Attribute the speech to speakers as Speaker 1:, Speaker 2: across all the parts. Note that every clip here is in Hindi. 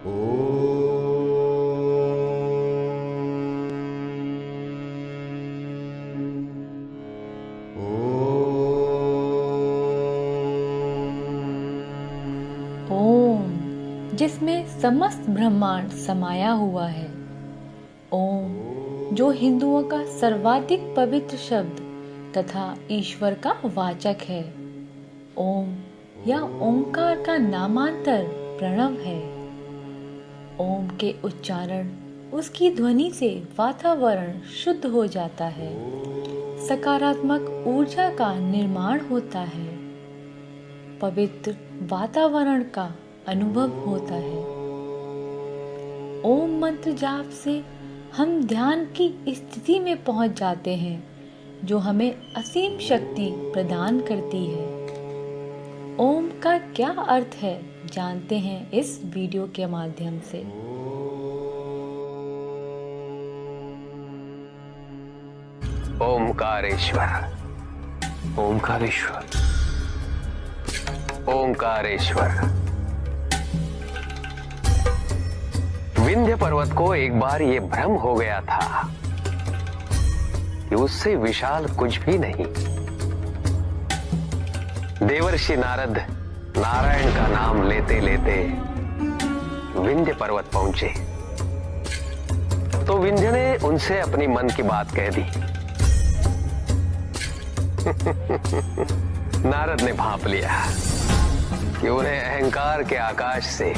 Speaker 1: ओम, जिसमें समस्त ब्रह्मांड समाया हुआ है। ओम, जो हिंदुओं का सर्वाधिक पवित्र शब्द तथा ईश्वर का वाचक है। ओम या ओंकार का नामांतर प्रणव है। ओम के उच्चारण, उसकी ध्वनि से वातावरण शुद्ध हो जाता है, सकारात्मक ऊर्जा का निर्माण होता है, पवित्र वातावरण का अनुभव होता है। ओम मंत्र जाप से हम ध्यान की स्थिति में पहुंच जाते हैं, जो हमें असीम शक्ति प्रदान करती है। ओम का क्या अर्थ है, जानते हैं इस वीडियो के माध्यम से।
Speaker 2: ओमकारेश्वर, ओमकारेश्वर, ओमकारेश्वर। विंध्य पर्वत को एक बार ये भ्रम हो गया था कि उससे विशाल कुछ भी नहीं। देवर्षि नारद नारायण का नाम लेते लेते विंध्य पर्वत पहुंचे, तो विंध्य ने उनसे अपनी मन की बात कह दी। नारद ने भांप लिया कि उन्हें अहंकार के आकाश से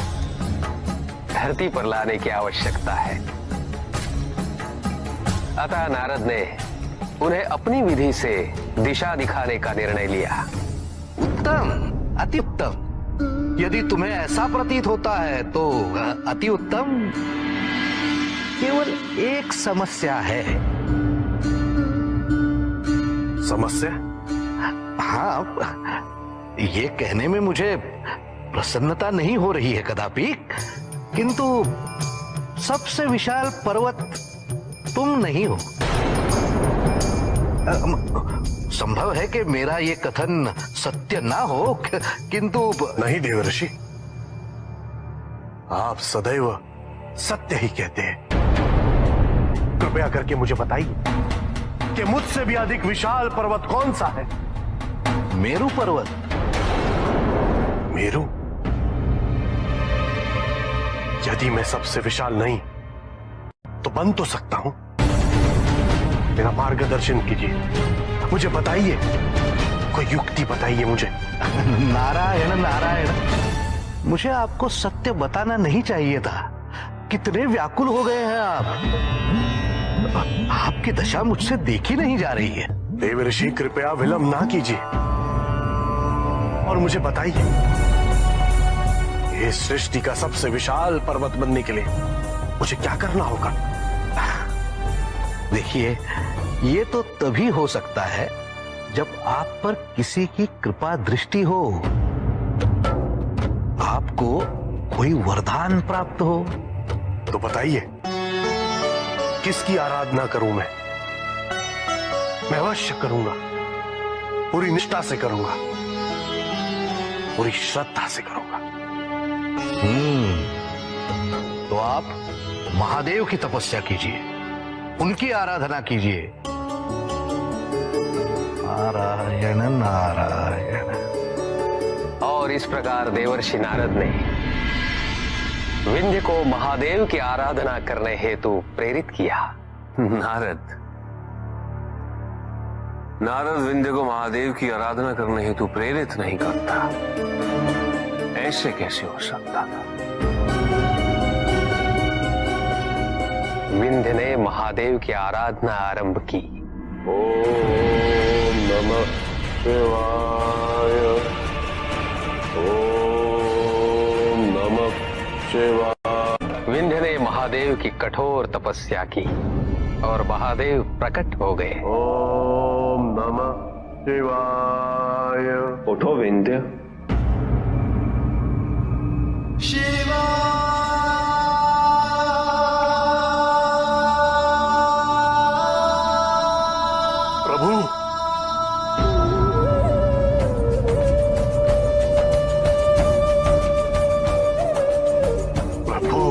Speaker 2: धरती पर लाने की आवश्यकता है। अतः नारद ने उन्हें अपनी विधि से दिशा दिखाने का निर्णय लिया।
Speaker 3: उत्तम, अति उत्तम। यदि तुम्हें ऐसा प्रतीत होता है तो अति उत्तम। केवल एक समस्या है।
Speaker 4: समस्या?
Speaker 3: हाँ, ये कहने में मुझे प्रसन्नता नहीं हो रही है कदापि, किंतु सबसे विशाल पर्वत तुम नहीं हो। संभव है कि मेरा ये कथन सत्य ना हो, किंतु
Speaker 4: नहीं देवर्षि, आप सदैव सत्य ही कहते हैं। कृपया करके मुझे बताइए कि मुझसे भी अधिक विशाल पर्वत कौन सा है?
Speaker 3: मेरू पर्वत।
Speaker 4: मेरू? यदि मैं सबसे विशाल नहीं तो बन तो सकता हूं। मेरा मार्गदर्शन कीजिए, मुझे बताइए, कोई युक्ति बताइए मुझे।
Speaker 3: नारायण नारायण, मुझे आपको सत्य बताना नहीं चाहिए था। कितने व्याकुल हो गए हैं आप। आपकी दशा मुझसे देखी नहीं जा रही है।
Speaker 4: देवर्षि, कृपया विलंब ना कीजिए और मुझे बताइए, इस सृष्टि का सबसे विशाल पर्वत बनने के लिए मुझे क्या करना होगा?
Speaker 3: देखिए, ये तो तभी हो सकता है जब आप पर किसी की कृपा दृष्टि हो, आपको कोई वरदान प्राप्त हो।
Speaker 4: तो बताइए, किसकी आराधना करूं मैं? मैं अवश्य करूंगा, पूरी निष्ठा से करूंगा, पूरी श्रद्धा से करूंगा।
Speaker 3: तो आप महादेव की तपस्या कीजिए, उनकी आराधना कीजिए। नारायण नारायण।
Speaker 2: और इस प्रकार देवर्षि नारद ने विंध्य को महादेव की आराधना करने हेतु प्रेरित किया।
Speaker 5: नारद विंध्य को महादेव की आराधना करने हेतु प्रेरित नहीं करता। ऐसे कैसे हो सकता था?
Speaker 2: विंध्य ने महादेव की आराधना आरंभ की।
Speaker 5: ओम नमः शिवाय, ओम नमः शिवाय।
Speaker 2: विंध्य ने महादेव की कठोर तपस्या की और महादेव प्रकट हो गए।
Speaker 5: ओम नमः शिवाय। उठो विंध्य।
Speaker 4: प्रभु, प्रभु,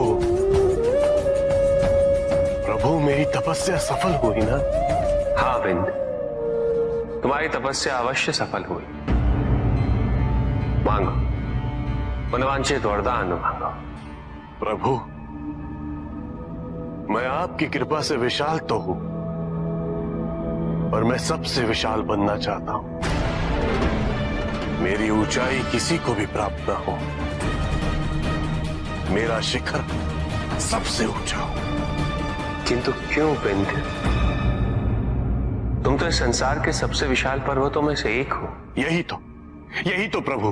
Speaker 4: तपस्या सफल हुई ना?
Speaker 5: हाँ विंध्य, तुम्हारी तपस्या अवश्य सफल हुई। मांगो, मनवांछित वरदान मांगो।
Speaker 4: प्रभु, मैं आपकी कृपा से विशाल तो हूं, पर मैं सबसे विशाल बनना चाहता हूं। मेरी ऊंचाई किसी को भी प्राप्त ना हो, मेरा शिखर सबसे ऊंचा हो।
Speaker 5: किंतु क्यों विंध्य? तुम तो इस संसार के सबसे विशाल पर्वतों में से एक हो।
Speaker 4: यही तो प्रभु,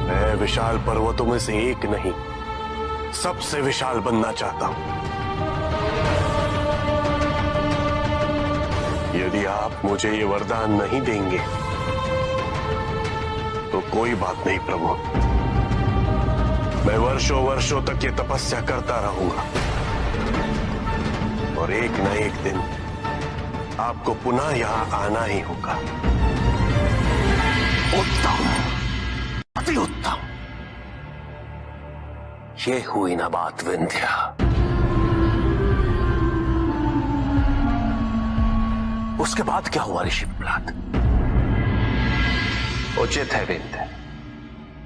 Speaker 4: मैं विशाल पर्वतों में से एक नहीं, सबसे विशाल बनना चाहता हूं। यदि आप मुझे ये वरदान नहीं देंगे तो कोई बात नहीं प्रभु, मैं वर्षों वर्षों तक ये तपस्या करता रहूंगा और एक न एक दिन आपको पुनः यहां आना ही होगा। उत्तम, अति उत्तम।
Speaker 5: ये हुई ना बात विंध्या।
Speaker 4: उसके बाद क्या हुआ ऋषि प्रहलाद?
Speaker 5: उचित है विंध्य,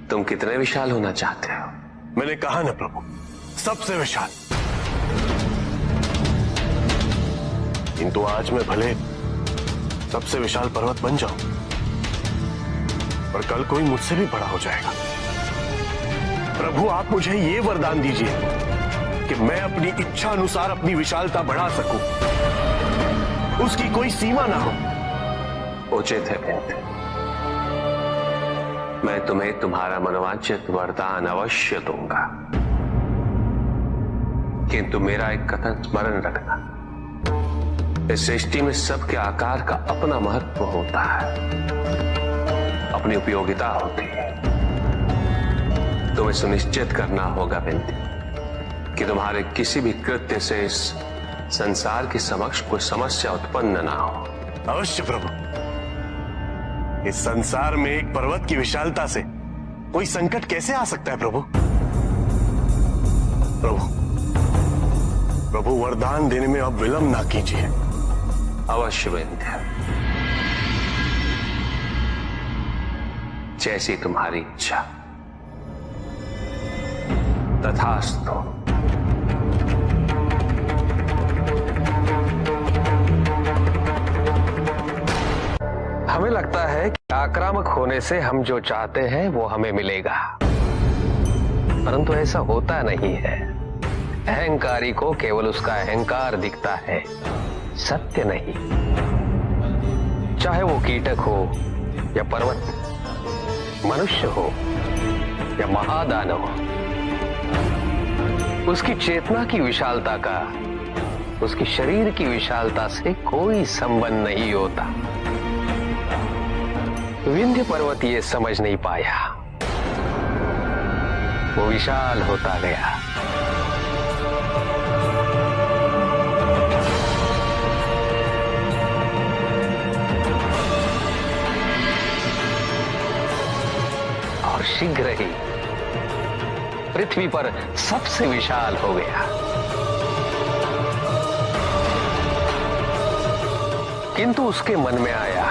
Speaker 5: तुम कितने विशाल होना चाहते हो?
Speaker 4: मैंने कहा ना प्रभु, सबसे विशाल। किंतु आज मैं भले सबसे विशाल पर्वत बन जाऊं, पर कल कोई मुझसे भी बड़ा हो जाएगा। प्रभु, आप मुझे ये वरदान दीजिए कि मैं अपनी इच्छा अनुसार अपनी विशालता बढ़ा सकूं, उसकी कोई सीमा ना हो।
Speaker 5: उचित है विंध्य, मैं तुम्हें तुम्हारा मनोवांछित वरदान अवश्य दूंगा, किंतु मेरा एक कथन स्मरण रखना, इस सृष्टि में सबके आकार का अपना महत्व होता है, अपनी उपयोगिता होती है। तुम्हें सुनिश्चित करना होगा विंध्य कि तुम्हारे किसी भी कृत्य से इस संसार के समक्ष कोई समस्या उत्पन्न ना हो।
Speaker 4: अवश्य प्रभु, इस संसार में एक पर्वत की विशालता से कोई संकट कैसे आ सकता है प्रभु? प्रभु, वरदान देने में अब विलंब ना कीजिए।
Speaker 5: अवश्य विंध्य, जैसी तुम्हारी इच्छा, तथास्तु। हमें लगता है कि आक्रामक होने से हम जो चाहते हैं वो हमें मिलेगा, परंतु ऐसा होता नहीं है। अहंकारी को केवल उसका अहंकार दिखता है, सत्य नहीं। चाहे वो कीटक हो या पर्वत, मनुष्य हो या महादानव, उसकी चेतना की विशालता का उसकी शरीर की विशालता से कोई संबंध नहीं होता। विंध्य पर्वत ये समझ नहीं पाया, वो विशाल होता गया। और शीघ्र ही पृथ्वी पर सबसे विशाल हो गया। किंतु उसके मन में आया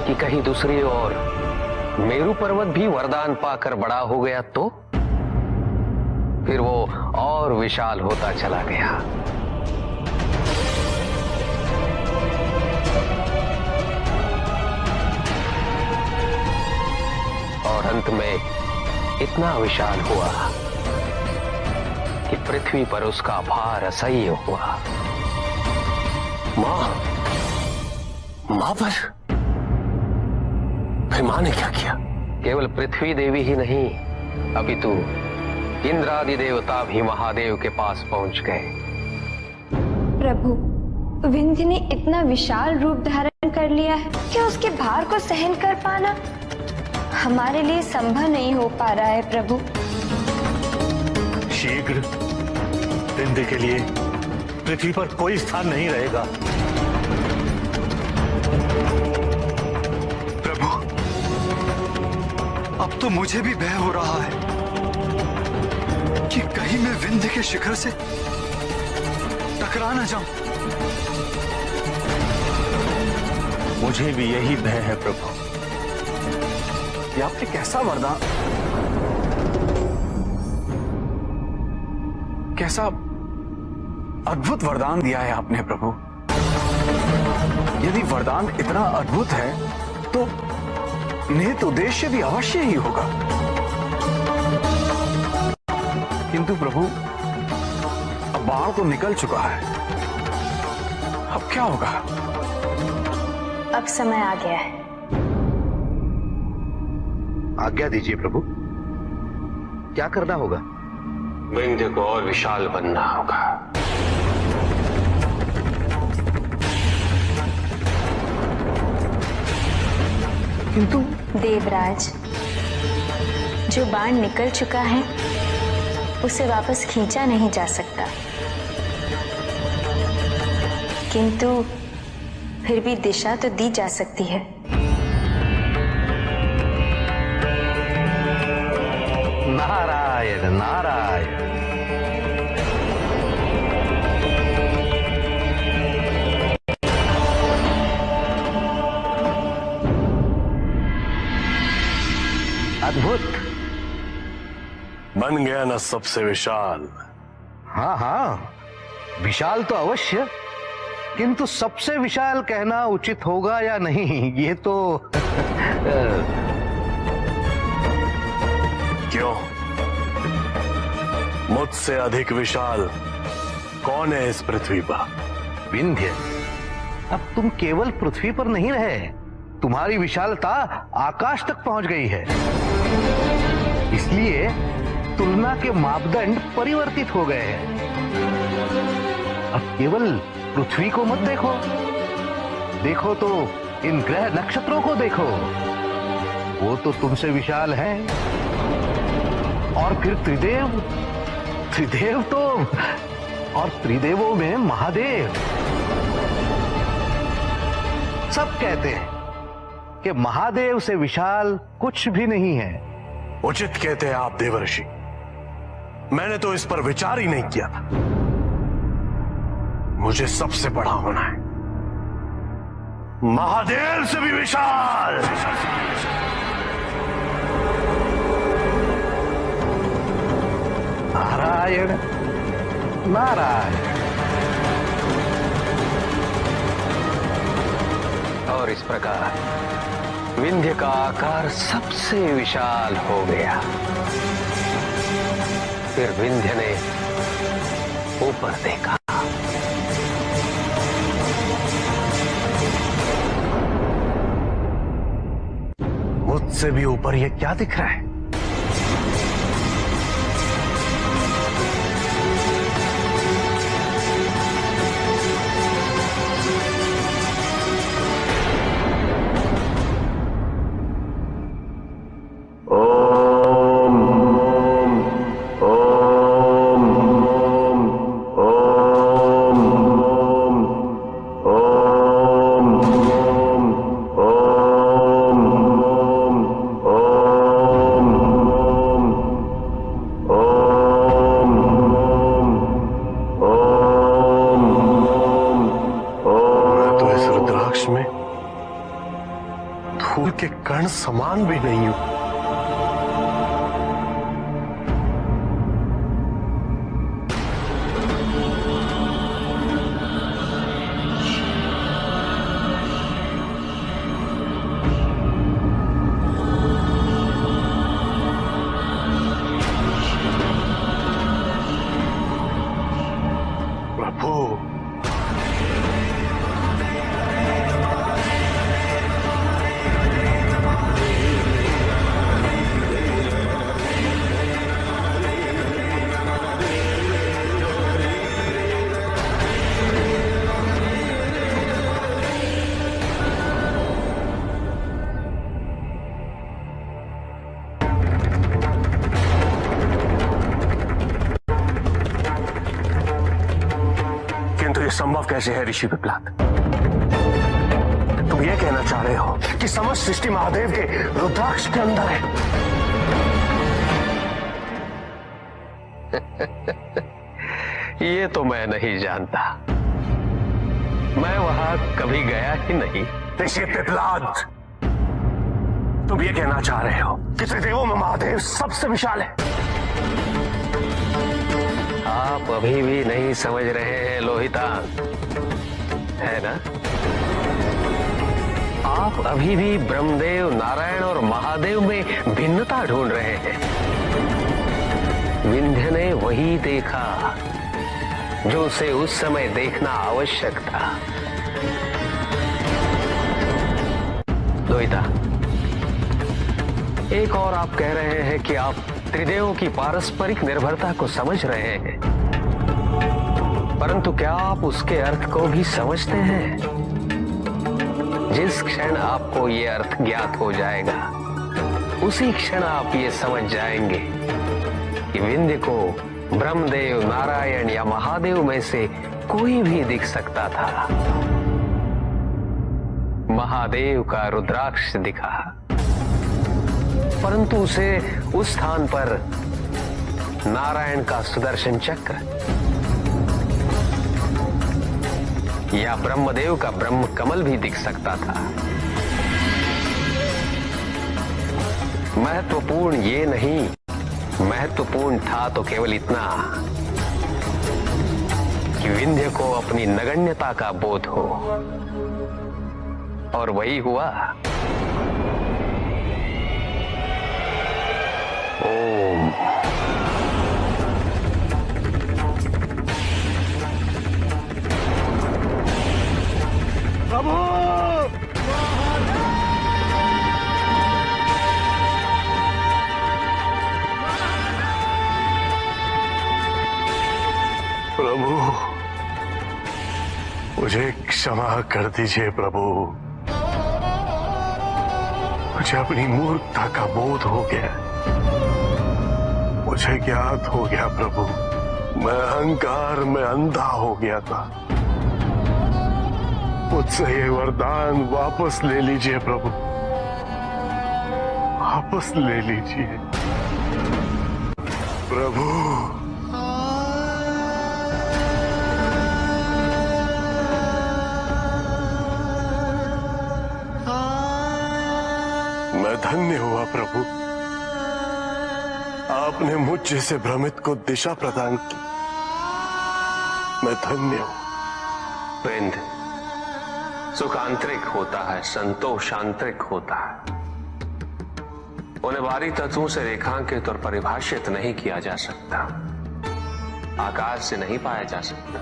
Speaker 5: कि कहीं दूसरी ओर मेरू पर्वत भी वरदान पाकर बड़ा हो गया तो फिर वो और विशाल होता चला गया। और अंत में इतना विशाल हुआ कि पृथ्वी पर उसका भार असह्य हुआ। मां पर फिर मां ने क्या किया? केवल पृथ्वी देवी ही नहीं, अपितु इंद्र आदि देवता भी महादेव के पास पहुंच गए।
Speaker 6: प्रभु, विंध्य ने इतना विशाल रूप धारण कर लिया है कि उसके भार को सहन कर पाना हमारे लिए संभव नहीं हो पा रहा है। प्रभु,
Speaker 3: शीघ्र विंध्य के लिए पृथ्वी पर कोई स्थान नहीं रहेगा।
Speaker 7: प्रभु, अब तो मुझे भी भय हो रहा है कि कहीं मैं विंध्य के शिखर से टकरा न जाऊं।
Speaker 8: मुझे भी यही भय है प्रभु। ये आपने कैसा वरदान, कैसा अद्भुत वरदान दिया है आपने प्रभु। यदि वरदान इतना अद्भुत है तो निहित उद्देश्य भी अवश्य ही होगा। किंतु प्रभु, अब बाण तो निकल चुका है, अब क्या होगा?
Speaker 6: अब समय आ गया है।
Speaker 3: आज्ञा दीजिए प्रभु, क्या करना होगा?
Speaker 2: विंध्य को और विशाल बनना होगा।
Speaker 3: किंतु
Speaker 6: देवराज, जो बाण निकल चुका है उसे वापस खींचा नहीं जा सकता, किंतु फिर भी दिशा तो दी जा सकती है।
Speaker 3: नारायण नारायण। अद्भुत।
Speaker 4: बन गया ना सबसे विशाल।
Speaker 3: हाँ हाँ, विशाल तो अवश्य, किंतु सबसे विशाल कहना उचित होगा या नहीं, ये तो
Speaker 4: क्यों? मुझसे अधिक विशाल कौन है इस पृथ्वी पर?
Speaker 3: विंध्य, अब तुम केवल पृथ्वी पर नहीं रहे, तुम्हारी विशालता आकाश तक पहुंच गई है। इसलिए तुलना के मापदंड परिवर्तित हो गए हैं। अब केवल पृथ्वी को मत देखो, देखो तो इन ग्रह नक्षत्रों को देखो, वो तो तुमसे विशाल हैं। और फिर त्रिदेव, त्रिदेव तो, और त्रिदेवों में महादेव। सब कहते हैं कि महादेव से विशाल कुछ भी नहीं है।
Speaker 4: उचित कहते हैं आप देवर्षि, मैंने तो इस पर विचार ही नहीं किया था। मुझे सबसे बड़ा होना है, महादेव से भी विशाल।
Speaker 3: नारायण नारायण।
Speaker 2: और इस प्रकार विंध्य का आकार सबसे विशाल हो गया। फिर विंध्य ने ऊपर देखा।
Speaker 4: मुझसे भी ऊपर ये क्या दिख रहा है? में धूल के कण समान भी नहीं हूं। संभव कैसे है ऋषि पिपलाद? तुम ये कहना चाह रहे हो कि समस्त सृष्टि महादेव के रुद्राक्ष के अंदर है?
Speaker 2: ये तो मैं नहीं जानता, मैं वहां कभी गया ही नहीं।
Speaker 4: ऋषि पिपलाद, तुम ये कहना चाह रहे हो कि त्रिदेवों में महादेव सबसे विशाल है?
Speaker 2: आप अभी भी नहीं समझ रहे हैं लोहितांग, है ना? आप अभी भी ब्रह्मदेव, नारायण और महादेव में भिन्नता ढूंढ रहे हैं। विंध्य ने वही देखा जो उसे उस समय देखना आवश्यक था। लोहिता, एक और आप कह रहे हैं कि आप त्रिदेवों की पारस्परिक निर्भरता को समझ रहे हैं, परंतु क्या आप उसके अर्थ को भी समझते हैं? जिस क्षण आपको ये अर्थ ज्ञात हो जाएगा, उसी क्षण आप ये समझ जाएंगे कि विंध्य को ब्रह्मदेव, नारायण या महादेव में से कोई भी दिख सकता था। महादेव का रुद्राक्ष दिखा, परंतु उसे उस स्थान पर नारायण का सुदर्शन चक्र या ब्रह्मदेव का ब्रह्म कमल भी दिख सकता था। महत्वपूर्ण ये नहीं, महत्वपूर्ण था तो केवल इतना कि विंध्य को अपनी नगण्यता का बोध हो, और वही हुआ। ओम।
Speaker 4: प्रभु, प्रभु, मुझे क्षमा कर दीजिए प्रभु। मुझे अपनी मूर्खता का बोध हो गया, मुझे ज्ञात हो गया प्रभु, मैं अहंकार में अंधा हो गया था। मुझसे ये वरदान वापस ले लीजिए प्रभु, वापस ले लीजिए प्रभु। मैं धन्य हुआ प्रभु, आपने मुझ जैसे भ्रमित को दिशा प्रदान की। मैं धन्य हूं।
Speaker 2: विंध्य, सुख आंतरिक होता है, संतोष आंतरिक होता है। उन्हें बाहरी तत्वों से रेखांकित और परिभाषित नहीं किया जा सकता, आकार से नहीं पाया जा सकता।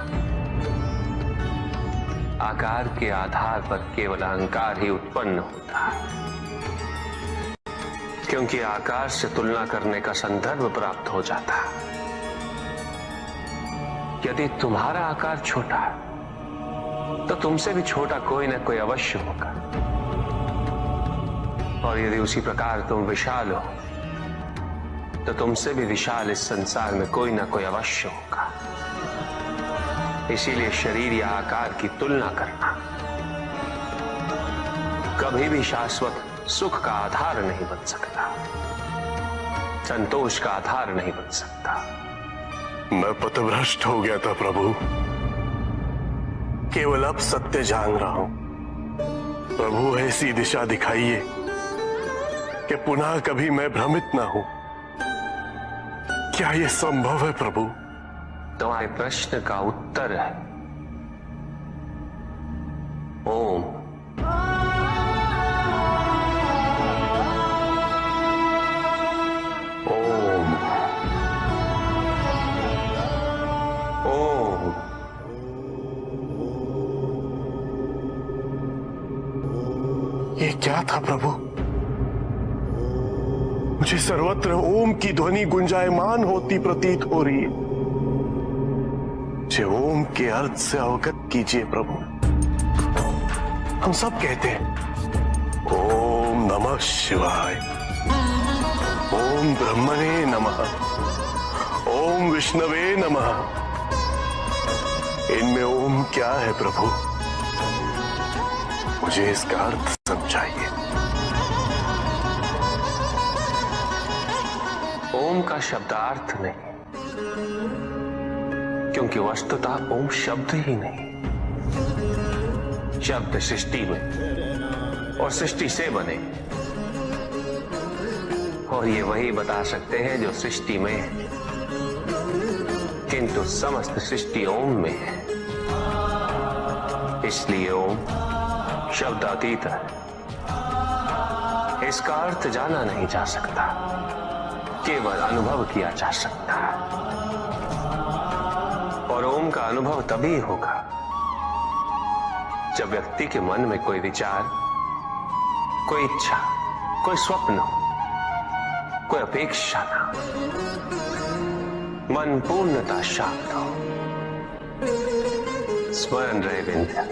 Speaker 2: आकार के आधार पर केवल अहंकार ही उत्पन्न होता है, क्योंकि आकार से तुलना करने का संदर्भ प्राप्त हो जाता है। यदि तुम्हारा आकार छोटा है तो तुमसे भी छोटा कोई ना कोई अवश्य होगा, और यदि उसी प्रकार तुम विशाल हो तो तुमसे भी विशाल इस संसार में कोई ना कोई अवश्य होगा। इसीलिए शरीर या आकार की तुलना करना कभी भी शाश्वत सुख का आधार नहीं बन सकता, संतोष का आधार नहीं बन सकता।
Speaker 4: मैं पथभ्रष्ट हो गया था प्रभु, केवल अब सत्य जान रहा हूं। प्रभु, ऐसी दिशा दिखाइए कि पुनः कभी मैं भ्रमित ना हूं। क्या यह संभव है प्रभु?
Speaker 2: तुम्हारे प्रश्न का उत्तर है ओम। ओम। ओम।
Speaker 4: ये क्या था प्रभु? मुझे सर्वत्र ओम की ध्वनि गुंजायमान होती प्रतीत हो रही है। मुझे ओम के अर्थ से अवगत कीजिए प्रभु। हम सब कहते हैं ओम नमः शिवाय, ओम ब्रह्मणे नमः, ओम विष्णवे नमः। इनमें ओम क्या है प्रभु? मुझे इसका अर्थ समझाइए।
Speaker 2: ओम का शब्दार्थ नहीं, क्योंकि वस्तुतः ओम शब्द ही नहीं, शब्द सृष्टि में और सृष्टि से बने, और ये वही बता सकते हैं जो सृष्टि में है, किंतु समस्त सृष्टि ओम में है। इसलिए ओम शब्दातीत है, इसका अर्थ जाना नहीं जा सकता, केवल अनुभव किया जा सकता है। और ओम का अनुभव तभी होगा जब व्यक्ति के मन में कोई विचार, कोई इच्छा, कोई स्वप्न हो, कोई अपेक्षा ना, मन पूर्णतः शांत हो। स्मरण रहे विंध्या,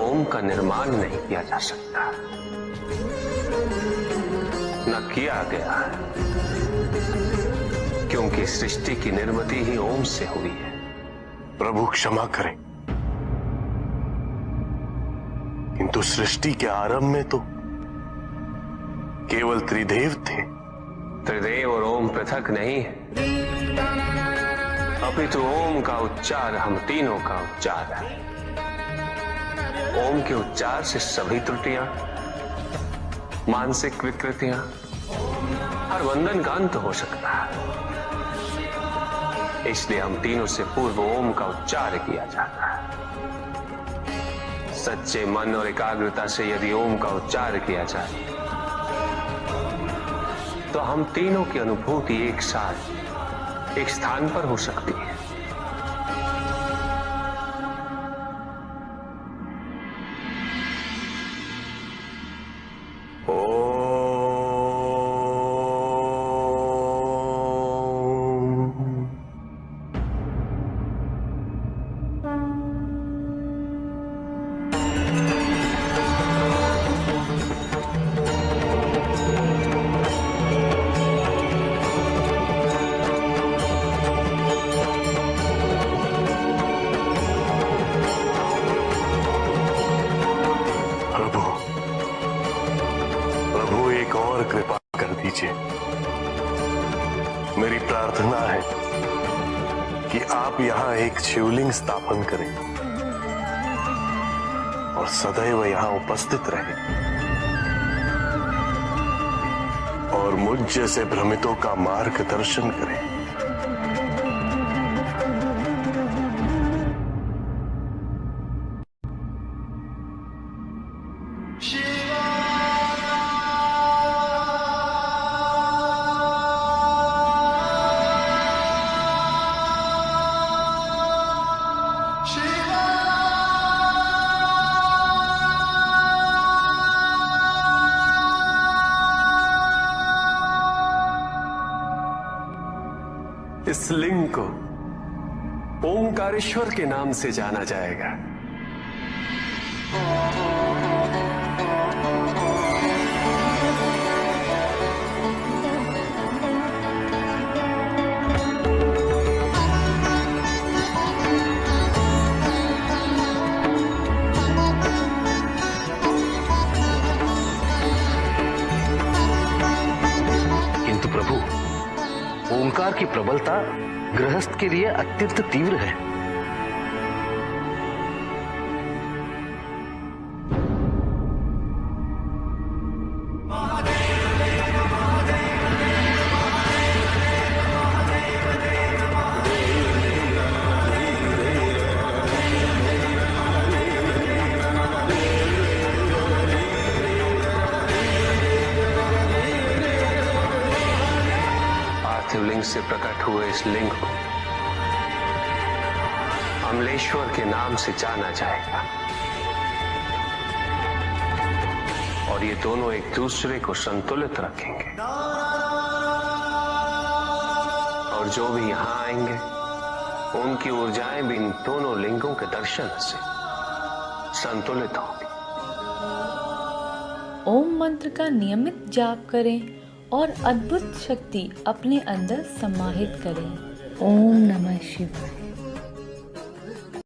Speaker 2: ओम का निर्माण नहीं किया जा सकता, न किया गया है, क्योंकि सृष्टि की निर्मिति ही ओम से हुई है।
Speaker 4: प्रभु क्षमा करें, किंतु सृष्टि के आरंभ में तो केवल त्रिदेव थे।
Speaker 2: त्रिदेव और ओम पृथक नहीं है, अपितु ओम का उच्चार हम तीनों का उच्चार है। ओम के उच्चार से सभी त्रुटियां, मानसिक विकृतियां, हर बंधन का अंत हो सकता है। इसलिए हम तीनों से पूर्व ओम का उच्चार किया जाता है। सच्चे मन और एकाग्रता से यदि ओम का उच्चार किया जाए तो हम तीनों की अनुभूति एक साथ एक स्थान पर हो सकती है।
Speaker 4: कृपा कर दीजिए। मेरी प्रार्थना है कि आप यहां एक शिवलिंग स्थापन करें और सदैव यहां उपस्थित रहें और मुझ जैसे भ्रमितों का मार्गदर्शन करें।
Speaker 2: इस लिंग को ओंकारेश्वर के नाम से जाना जाएगा।
Speaker 3: किंतु प्रभु, ओंकार की प्रबलता गृहस्थ के लिए अत्यंत तीव्र है।
Speaker 2: शिवलिंग से प्रकट हुए इस लिंग को अमलेश्वर के नाम से जाना जाएगा और ये दोनों एक दूसरे को संतुलित रखेंगे और जो भी यहां आएंगे उनकी ऊर्जाएं भी इन दोनों लिंगों के दर्शन से संतुलित होंगी।
Speaker 1: ओम मंत्र का नियमित जाप करें और अद्भुत शक्ति अपने अंदर समाहित करें। ओम नमः शिवाय।